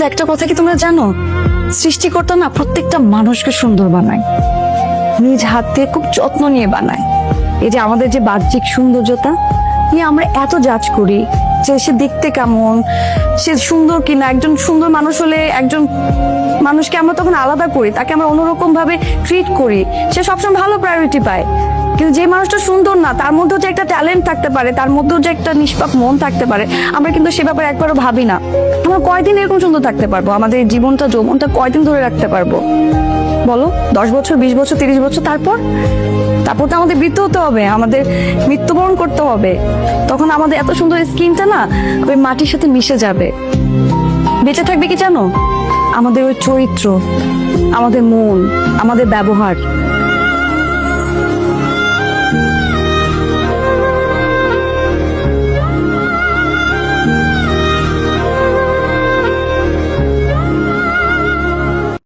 কিন্তু একটা কথা কি তোমরা জানো, সৃষ্টিকর্তা না প্রত্যেকটা মানুষকে সুন্দর বানায়, নিজ হাত দিয়ে খুব যত্ন নিয়ে বানায়। এই যে আমাদের যে বাহ্যিক সৌন্দর্যতা নিয়ে আমরা এত জাজ করি যে সে দেখতে কেমন, সে সুন্দর কিনা। একজন সুন্দর মানুষ হলে একজন মানুষকে আমরা তখন আলাদা করি, তাকে আমরা অন্যরকম ভাবে ট্রিট করি, সে সবসময় ভালো প্রায়োরিটি পায়। কিন্তু যে মানুষটা সুন্দর না, তার মধ্যেও যে একটা ট্যালেন্ট থাকতে পারে, তার মধ্যেও যে একটা নিষ্পাপ মন থাকতে পারে, আমরা কিন্তু সে ব্যাপারে একবারও ভাবি না। আমরা কয়দিন এরকম সুন্দর থাকতে পারবো? আমাদের জীবনটা যৌবনটা কয়দিন ধরে রাখতে পারবো বলো? 10 বছর, 20 বছর, 30 বছর, তারপর তো আমাদের মৃত্যু হতে হবে, আমাদের মৃত্যুবরণ করতে হবে। তখন আমাদের এত সুন্দর স্কিনটা না ওই মাটির সাথে মিশে যাবে। বেঁচে থাকবে কি জানো? আমাদের ওই চরিত্র, আমাদের মন, আমাদের ব্যবহার।